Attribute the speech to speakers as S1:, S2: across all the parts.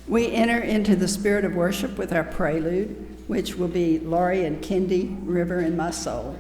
S1: We enter into the spirit of worship with our prelude, which will be Laurie and Kendi, River in My Soul.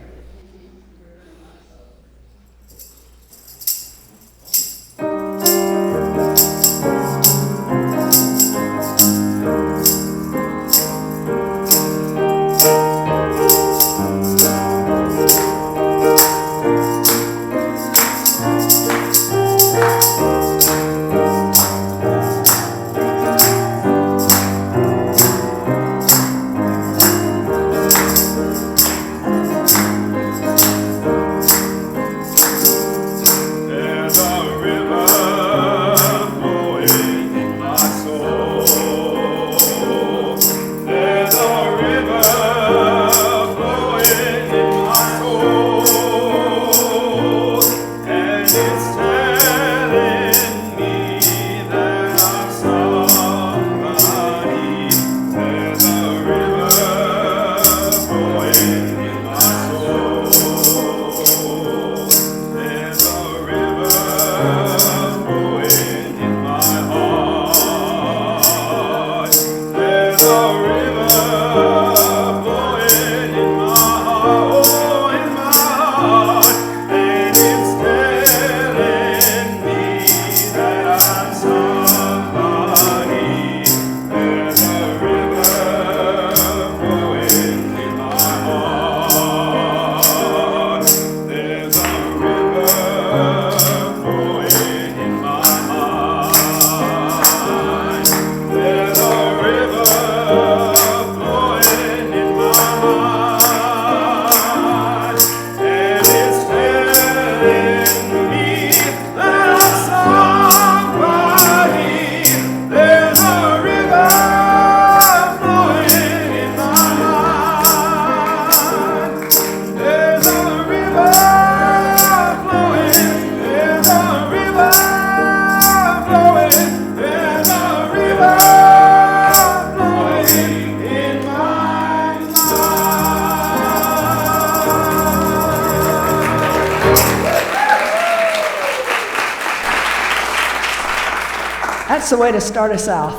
S1: That's the way to start us off.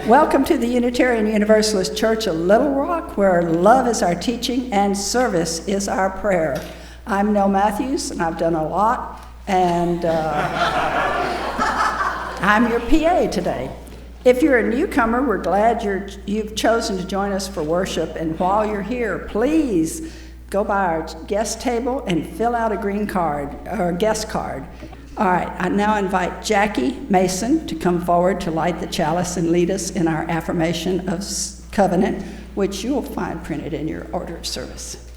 S1: Welcome to the Unitarian Universalist Church of Little Rock, where love is our teaching and service is our prayer. I'm Nell Matthews, and I've done a lot, and I'm your PA today. If you're a newcomer, we're glad you've chosen to join us for worship, and while you're here, please go by our guest table and fill out a green card, or guest card. All right, I now invite Jackie Mason to come forward to light the chalice and lead us in our affirmation of covenant, which you will find printed in your order of service.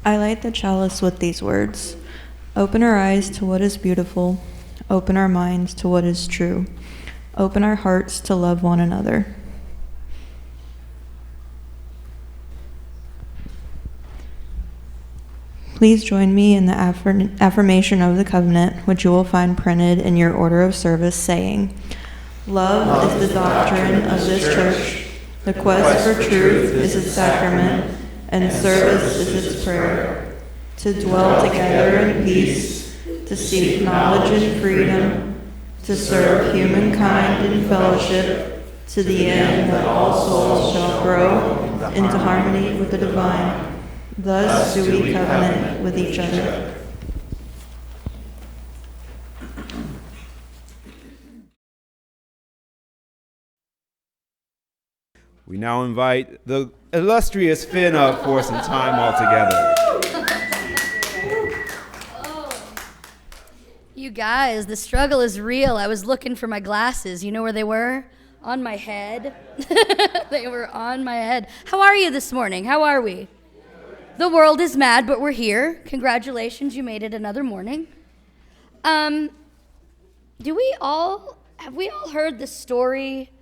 S2: I light the chalice with these words. Open our eyes to what is beautiful. Open our minds to what is true. Open our hearts to love one another. Please join me in the affirmation of the covenant, which you will find printed in your order of service, saying, Love is the doctrine of this church. The quest for truth is its sacrament, and service is its prayer. To dwell together in peace, to seek knowledge and freedom, to serve humankind in fellowship, to the end that all souls shall grow into harmony with the divine. Thus do we covenant with each other.
S3: We now invite the illustrious Finn up for some time altogether.
S4: You guys, the struggle is real. I was looking for my glasses. You know where they were? On my head. They were on my head. How are you this morning? How are we? The world is mad, but we're here. Congratulations, you made it another morning. Have we all heard the story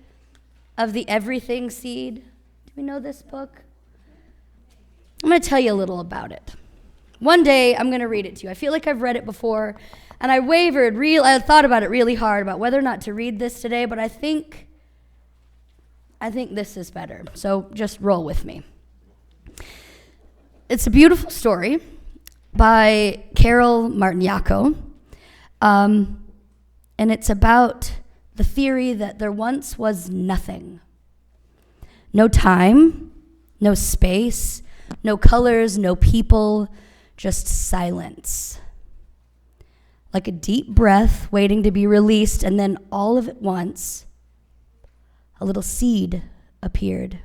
S4: of the everything seed? Do we know this book? I'm going to tell you a little about it. One day, I'm going to read it to you. I feel like I've read it before, and I thought about it really hard about whether or not to read this today, but I think I think this is better, so just roll with me. It's a beautiful story by Carol Martignac, and it's about the theory that there once was nothing. No time, no space, no colors, no people, just silence. Like a deep breath waiting to be released, and then all of at once, a little seed appeared.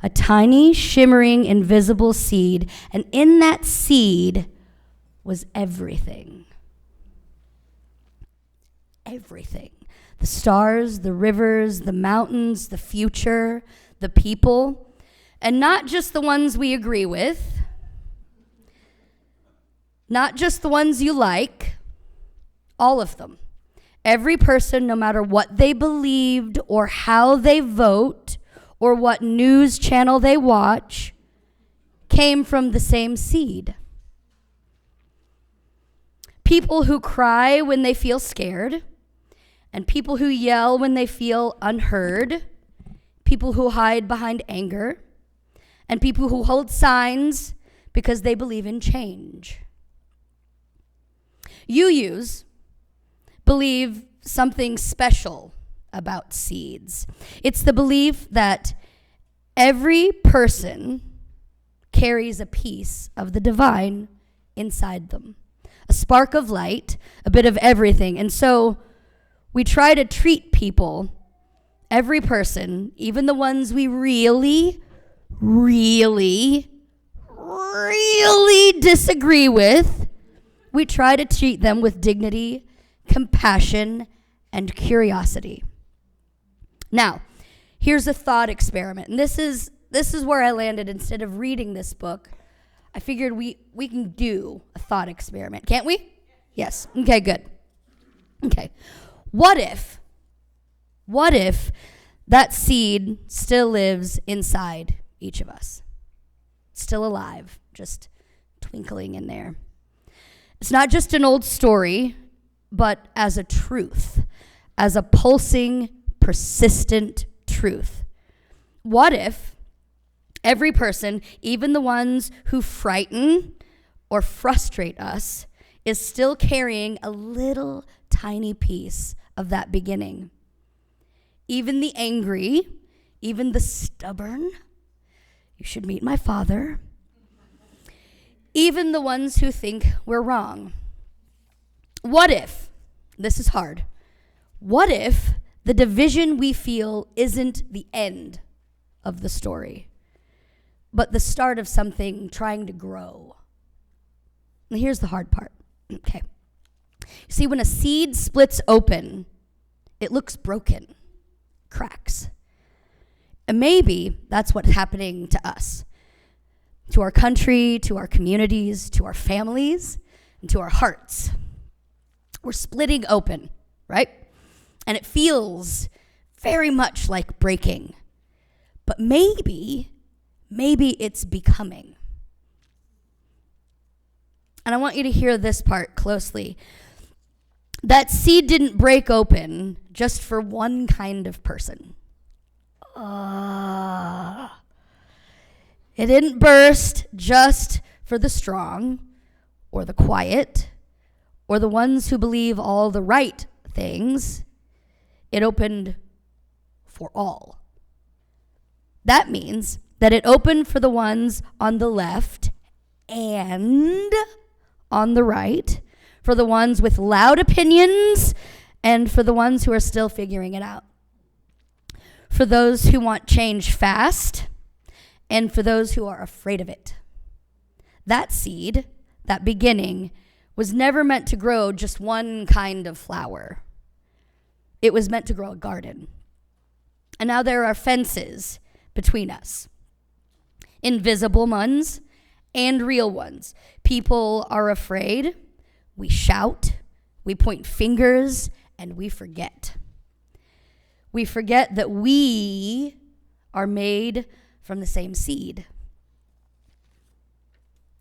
S4: A tiny, shimmering, invisible seed, and in that seed was everything. Everything. The stars, the rivers, the mountains, the future, the people, and not just the ones we agree with, not just the ones you like, all of them. Every person, no matter what they believed or how they vote or what news channel they watch, came from the same seed. People who cry when they feel scared, and people who yell when they feel unheard, people who hide behind anger, and people who hold signs because they believe in change. UUs believe something special about seeds. It's the belief that every person carries a piece of the divine inside them, a spark of light, a bit of everything. And so we try to treat people, every person, even the ones we really disagree with, we try to treat them with dignity, compassion, and curiosity. Now, here's a thought experiment. And this is where I landed. Instead of reading this book, I figured we can do a thought experiment. Can't we? Yes. Okay, good. Okay. What if that seed still lives inside each of us? Still alive, just twinkling in there. It's not just an old story, but as a truth, as a pulsing, persistent truth. What if every person, even the ones who frighten or frustrate us, is still carrying a little tiny piece of that beginning? Even the angry, even the stubborn, you should meet my father, even the ones who think we're wrong. What if, this is hard, what if the division we feel isn't the end of the story, but the start of something trying to grow? And here's the hard part. Okay. You see, when a seed splits open, it looks broken, cracks. And maybe that's what's happening to us, to our country, to our communities, to our families, and to our hearts. We're splitting open, right? And it feels very much like breaking. But maybe it's becoming. And I want you to hear this part closely. That seed didn't break open just for one kind of person. It didn't burst just for the strong or the quiet or the ones who believe all the right things. It opened for all. That means that it opened for the ones on the left and on the right, for the ones with loud opinions and for the ones who are still figuring it out, for those who want change fast and for those who are afraid of it. That seed, that beginning, was never meant to grow just one kind of flower. It was meant to grow a garden. And now there are fences between us, invisible ones and real ones. People are afraid. We shout, we point fingers, and we forget. We forget that we are made from the same seed.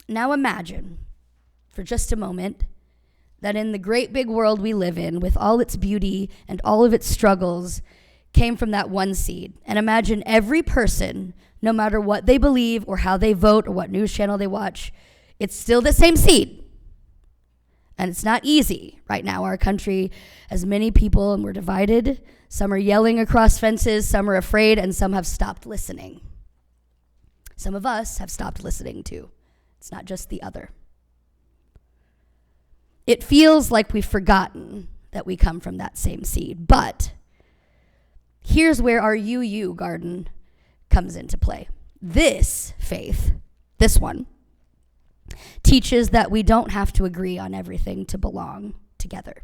S4: Now imagine, for just a moment, that in the great big world we live in, with all its beauty and all of its struggles, came from that one seed. And imagine every person, no matter what they believe or how they vote or what news channel they watch, it's still the same seed. And it's not easy right now. Our country has many people and we're divided. Some are yelling across fences, some are afraid, and some have stopped listening. Some of us have stopped listening too. It's not just the other. It feels like we've forgotten that we come from that same seed. But here's where our UU garden comes into play. This faith, this one, teaches that we don't have to agree on everything to belong together.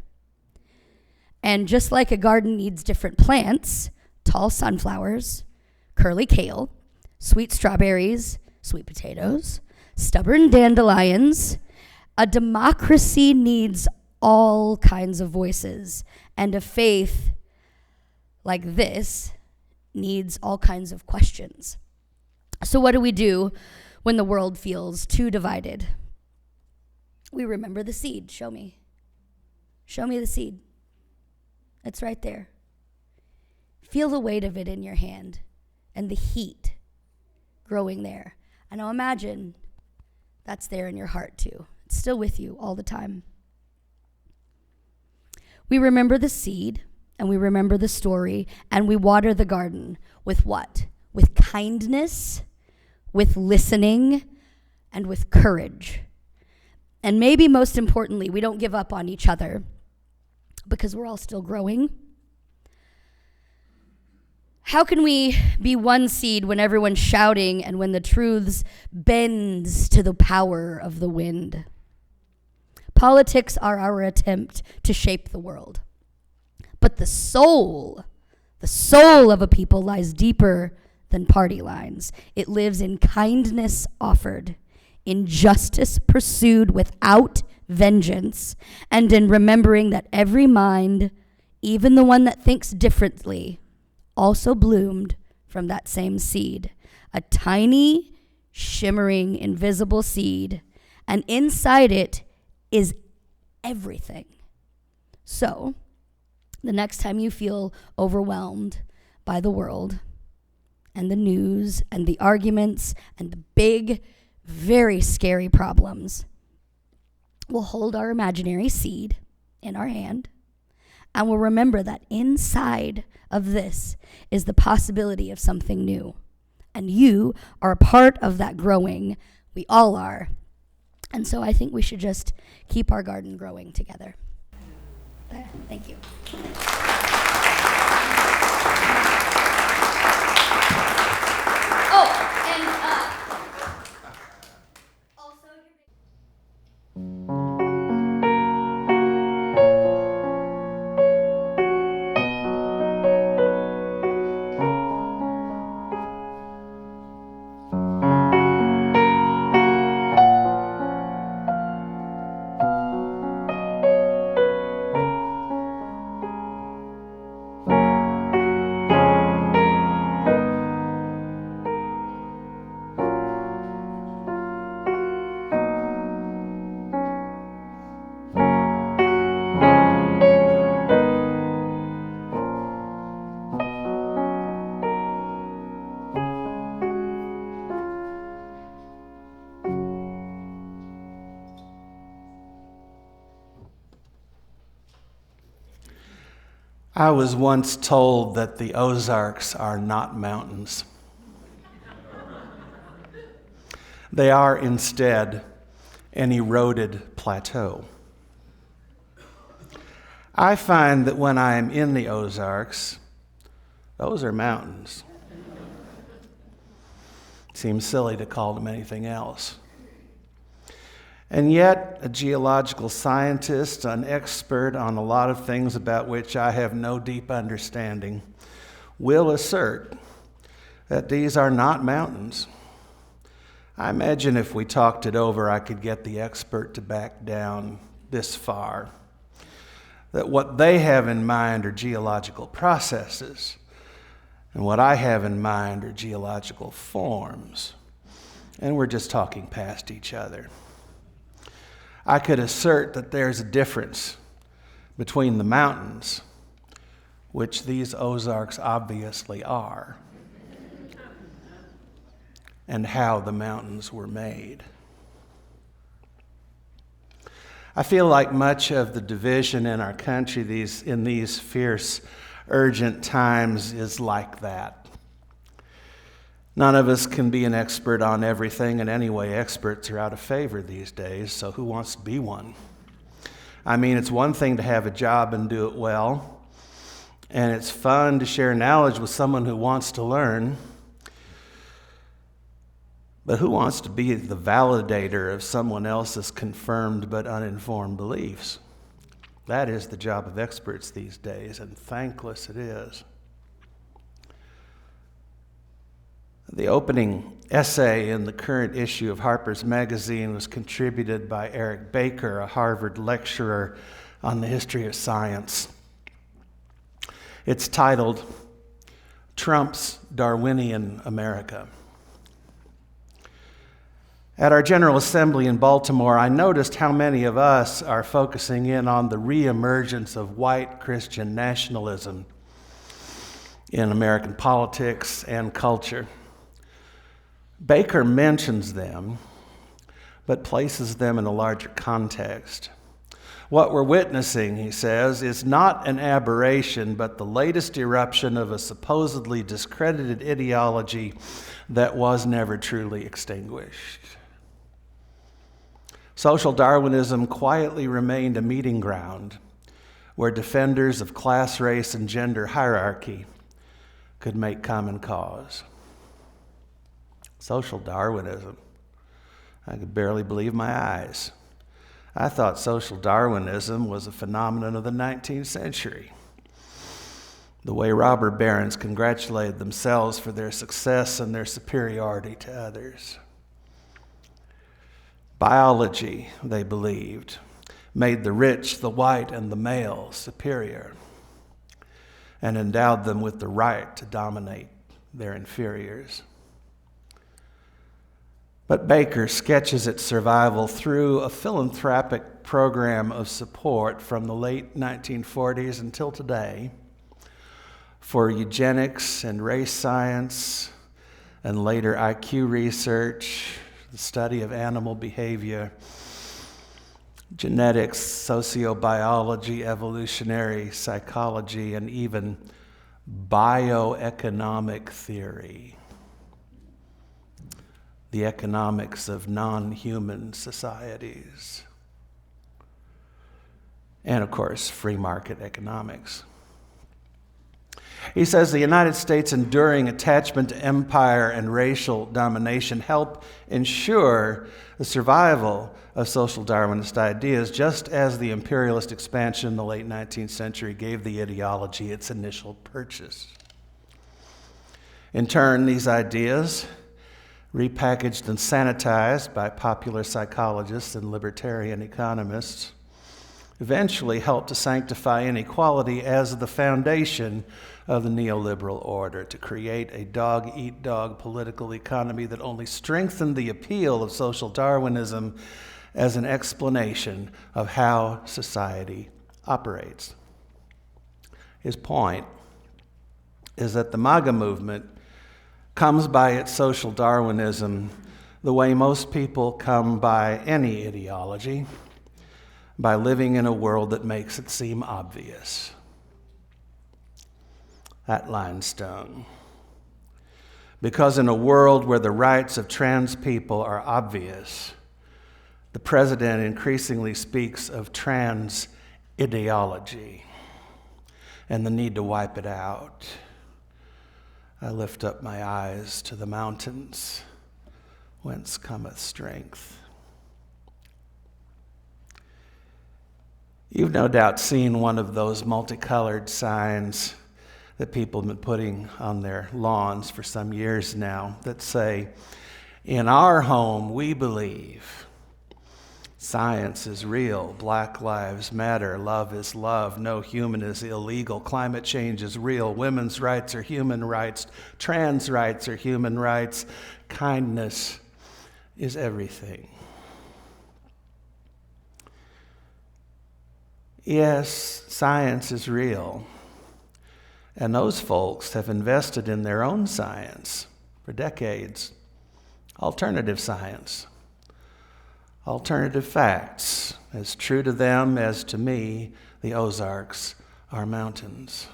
S4: And just like a garden needs different plants, tall sunflowers, curly kale, sweet strawberries, sweet potatoes, stubborn dandelions, a democracy needs all kinds of voices, and a faith like this needs all kinds of questions. So what do we do when the world feels too divided? We remember the seed. Show me. Show me the seed. It's right there. Feel the weight of it in your hand and the heat growing there. And now imagine that's there in your heart too. It's still with you all the time. We remember the seed and we remember the story and we water the garden with what? With kindness, with listening, and with courage. And maybe most importantly, we don't give up on each other because we're all still growing. How can we be one seed when everyone's shouting and when the truths bends to the power of the wind? Politics are our attempt to shape the world. But the soul of a people lies deeper than party lines. It lives in kindness offered, in justice pursued without vengeance, and in remembering that every mind, even the one that thinks differently, also bloomed from that same seed. A tiny, shimmering, invisible seed, and inside it is everything. So, the next time you feel overwhelmed by the world and the news and the arguments and the big, very scary problems, we'll hold our imaginary seed in our hand and we'll remember that inside of this is the possibility of something new. And you are a part of that growing. We all are. And so I think we should just keep our garden growing together. Thank you.
S5: I was once told that the Ozarks are not mountains. They are instead an eroded plateau. I find that when I am in the Ozarks, those are mountains. It seems silly to call them anything else. And yet, a geological scientist, an expert on a lot of things about which I have no deep understanding, will assert that these are not mountains. I imagine if we talked it over, I could get the expert to back down this far. That what they have in mind are geological processes, and what I have in mind are geological forms. And we're just talking past each other. I could assert that there's a difference between the mountains, which these Ozarks obviously are, and how the mountains were made. I feel like much of the division in our country in these fierce, urgent times is like that. None of us can be an expert on everything, and anyway, experts are out of favor these days, so who wants to be one? I mean, it's one thing to have a job and do it well, and it's fun to share knowledge with someone who wants to learn. But who wants to be the validator of someone else's confirmed but uninformed beliefs? That is the job of experts these days, and thankless it is. The opening essay in the current issue of Harper's Magazine was contributed by Eric Baker, a Harvard lecturer on the history of science. It's titled, "Trump's Darwinian America." At our General Assembly in Baltimore, I noticed how many of us are focusing in on the reemergence of white Christian nationalism in American politics and culture. Baker mentions them, but places them in a larger context. What we're witnessing, he says, is not an aberration, but the latest eruption of a supposedly discredited ideology that was never truly extinguished. Social Darwinism quietly remained a meeting ground where defenders of class, race, and gender hierarchy could make common cause. Social Darwinism. I could barely believe my eyes. I thought social Darwinism was a phenomenon of the 19th century. The way robber barons congratulated themselves for their success and their superiority to others. Biology, they believed, made the rich, the white, and the male superior, and endowed them with the right to dominate their inferiors. But Baker sketches its survival through a philanthropic program of support from the late 1940s until today for eugenics and race science, and later IQ research, the study of animal behavior, genetics, sociobiology, evolutionary psychology, and even bioeconomic theory, the economics of non-human societies, and of course, free market economics. He says the United States' enduring attachment to empire and racial domination help ensure the survival of social Darwinist ideas, just as the imperialist expansion in the late 19th century gave the ideology its initial purchase. In turn, these ideas, repackaged and sanitized by popular psychologists and libertarian economists, eventually helped to sanctify inequality as the foundation of the neoliberal order, to create a dog-eat-dog political economy that only strengthened the appeal of social Darwinism as an explanation of how society operates. His point is that the MAGA movement comes by its social Darwinism the way most people come by any ideology, by living in a world that makes it seem obvious. That line stung. Because in a world where the rights of trans people are obvious, the president increasingly speaks of trans ideology and the need to wipe it out. I lift up my eyes to the mountains, whence cometh strength. You've no doubt seen one of those multicolored signs that people have been putting on their lawns for some years now that say, "In our home, we believe science is real, Black Lives Matter, love is love, no human is illegal, climate change is real, women's rights are human rights, trans rights are human rights, kindness is everything." Yes, science is real. And those folks have invested in their own science for decades. Alternative science, alternative facts, as true to them as to me, the Ozarks are mountains.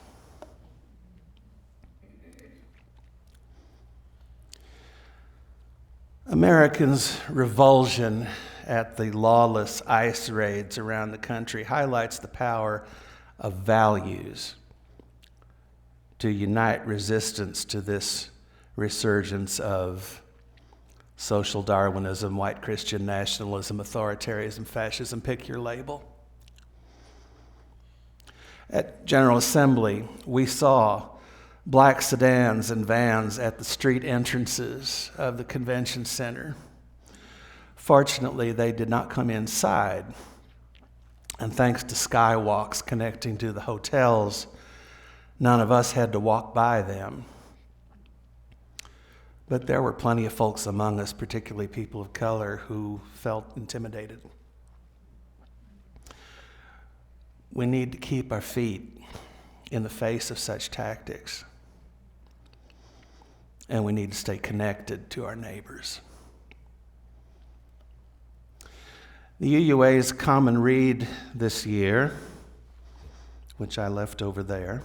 S5: Americans' revulsion at the lawless ICE raids around the country highlights the power of values to unite resistance to this resurgence of social Darwinism, white Christian nationalism, authoritarianism, fascism, pick your label. At General Assembly, we saw black sedans and vans at the street entrances of the convention center. Fortunately, they did not come inside. And thanks to skywalks connecting to the hotels, none of us had to walk by them. But there were plenty of folks among us, particularly people of color, who felt intimidated. We need to keep our feet in the face of such tactics. And we need to stay connected to our neighbors. The UUA's common read this year, which I left over there,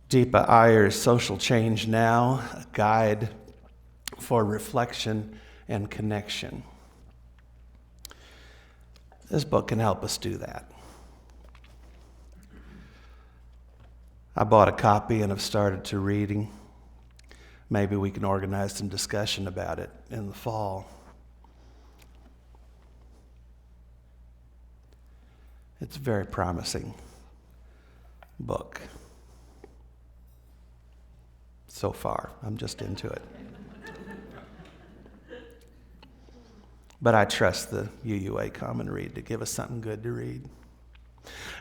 S5: Deepa Iyer's Social Change Now, a guide for reflection and connection. This book can help us do that. I bought a copy and have started to reading. Maybe we can organize some discussion about it in the fall. It's a very promising book. So far, I'm just into it. But I trust the UUA Common Read to give us something good to read.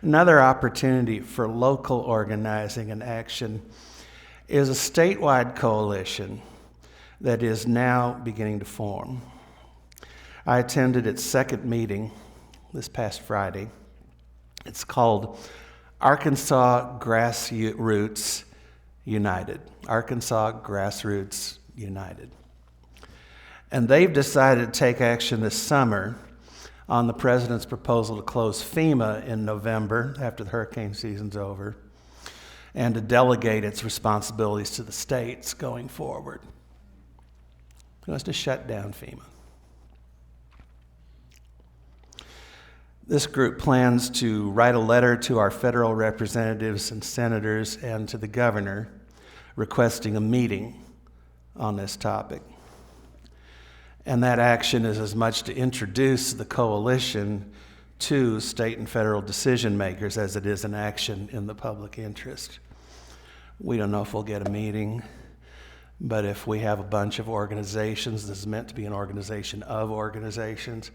S5: Another opportunity for local organizing and action is a statewide coalition that is now beginning to form. I attended its second meeting this past Friday. It's called Arkansas Grassroots United. Arkansas Grassroots United. And they've decided to take action this summer on the president's proposal to close FEMA in November after the hurricane season's over, and to delegate its responsibilities to the states going forward. It wants to shut down FEMA. This group plans to write a letter to our federal representatives and senators and to the governor requesting a meeting on this topic. And that action is as much to introduce the coalition to state and federal decision makers as it is an action in the public interest. We don't know if we'll get a meeting, but if we have a bunch of organizations, this is meant to be an organization of organizations,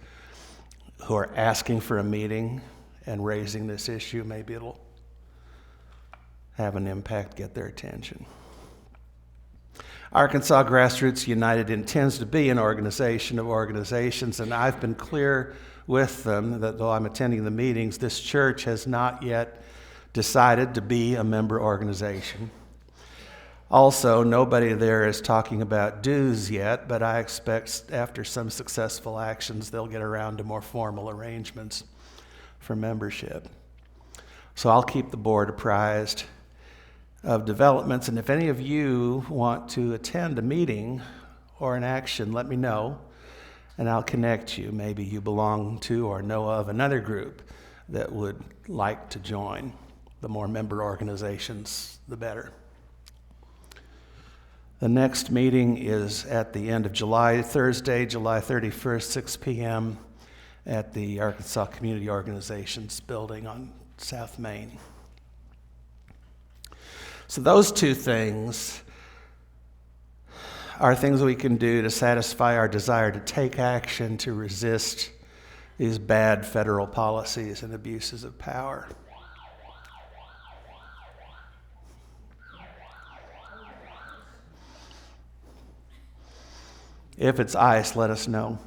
S5: who are asking for a meeting and raising this issue, maybe it'll have an impact, get their attention. Arkansas Grassroots United intends to be an organization of organizations, and I've been clear with them that though I'm attending the meetings, this church has not yet decided to be a member organization. Also, nobody there is talking about dues yet, but I expect after some successful actions, they'll get around to more formal arrangements for membership. So I'll keep the board apprised of developments, and if any of you want to attend a meeting or an action, let me know, and I'll connect you. Maybe you belong to or know of another group that would like to join. The more member organizations, the better. The next meeting is at the end of July, Thursday, July 31st, 6 p.m. at the Arkansas Community Organizations building on South Main. So those two things are things we can do to satisfy our desire to take action to resist these bad federal policies and abuses of power. If it's ice, let us know.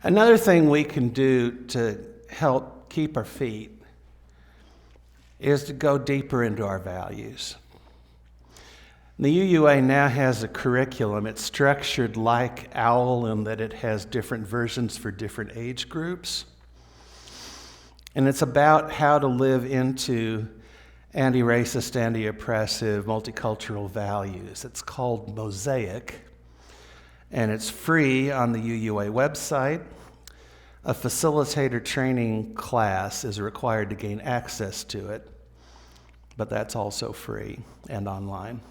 S5: Another thing we can do to help keep our feet is to go deeper into our values. The UUA now has a curriculum. It's structured like OWL in that it has different versions for different age groups. And it's about how to live into anti-racist, anti-oppressive, multicultural values. It's called Mosaic, and it's free on the UUA website. A facilitator training class is required to gain access to it, but that's also free and online.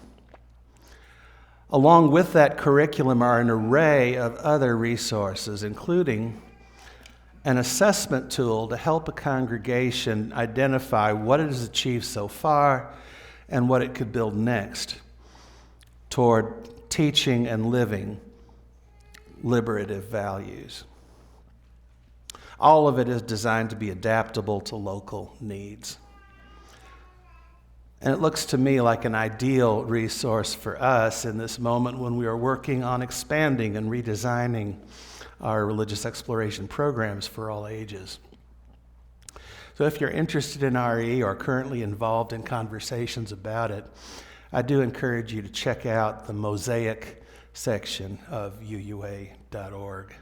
S5: Along with that curriculum are an array of other resources, including an assessment tool to help a congregation identify what it has achieved so far and what it could build next toward teaching and living liberative values. All of it is designed to be adaptable to local needs. And it looks to me like an ideal resource for us in this moment when we are working on expanding and redesigning our religious exploration programs for all ages. So if you're interested in RE or currently involved in conversations about it, I do encourage you to check out the Mosaic section of UUA.org.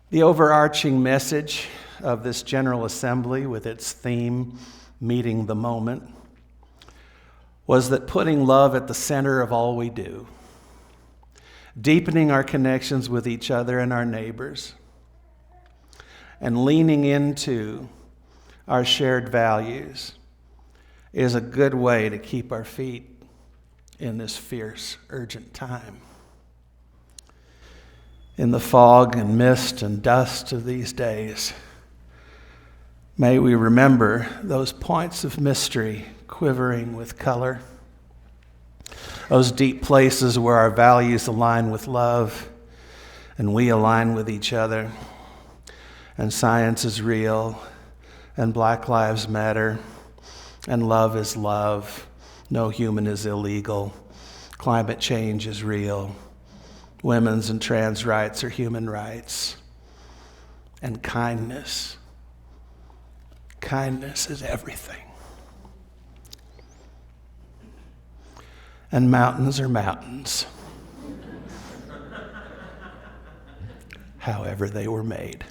S5: The overarching message of this General Assembly, with its theme, Meeting the Moment, was that putting love at the center of all we do, deepening our connections with each other and our neighbors, and leaning into our shared values is a good way to keep our feet in this fierce, urgent time. In the fog and mist and dust of these days, may we remember those points of mystery quivering with color, those deep places where our values align with love and we align with each other, and science is real, and Black Lives Matter, and love is love, no human is illegal, climate change is real, women's and trans rights are human rights, and kindness is everything. And mountains are mountains, however they were made.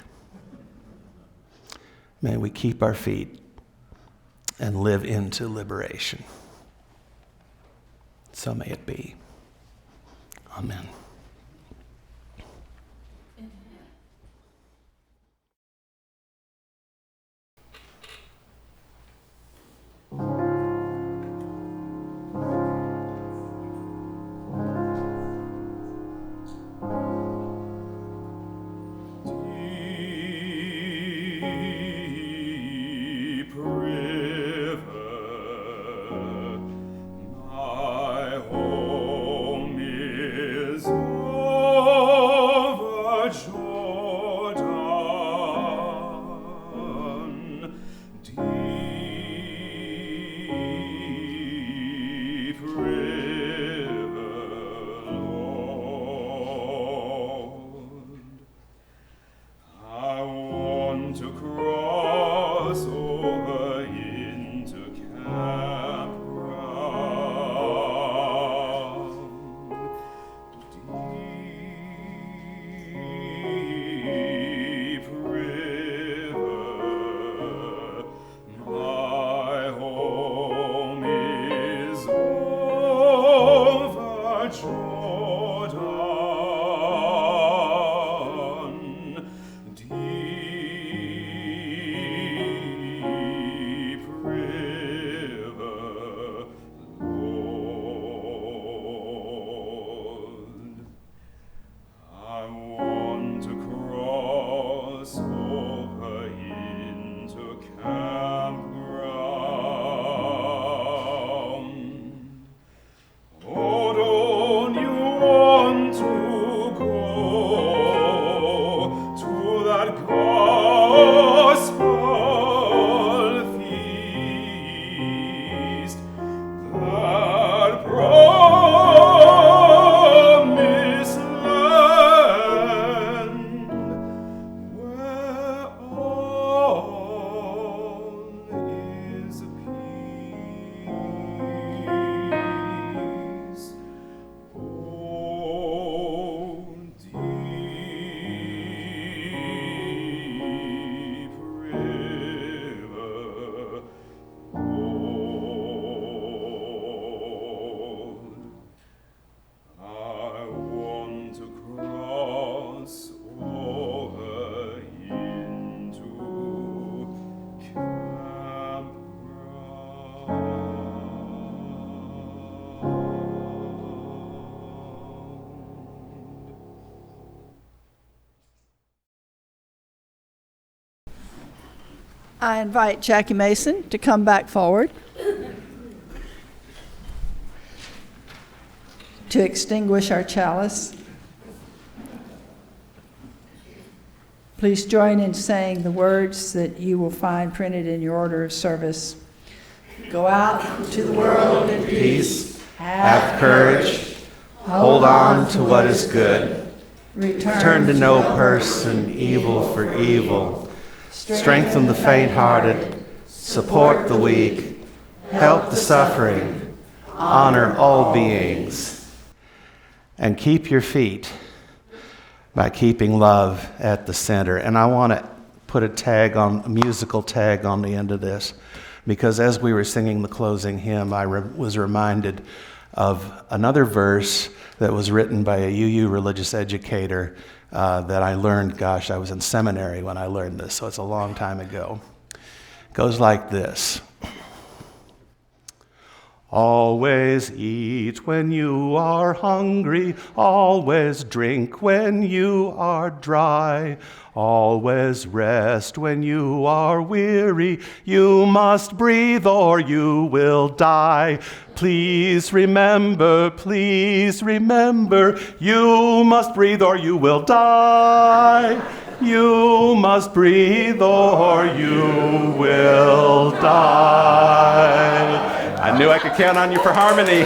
S5: May we keep our feet and live into liberation. So may it be. Amen.
S1: I invite Jackie Mason to come back forward to extinguish our chalice. Please join in saying the words that you will find printed in your order of service. Go out to the world in peace.
S5: Have courage. Hold on to what is good. Return to no person evil for evil. Strengthen the faint-hearted. Support the weak. Help the suffering. Honor all beings. And keep your feet by keeping love at the center. And I want to put a musical tag on the end of this, because as we were singing the closing hymn, I was reminded of another verse that was written by a UU religious educator that I learned, I was in seminary when I learned this, so it's a long time ago. It goes like this. Always eat when you are hungry, always drink when you are dry, always rest when you are weary, you must breathe or you will die. Please remember, you must breathe or you will die. You must breathe or you will die. I knew I could count on you for harmony.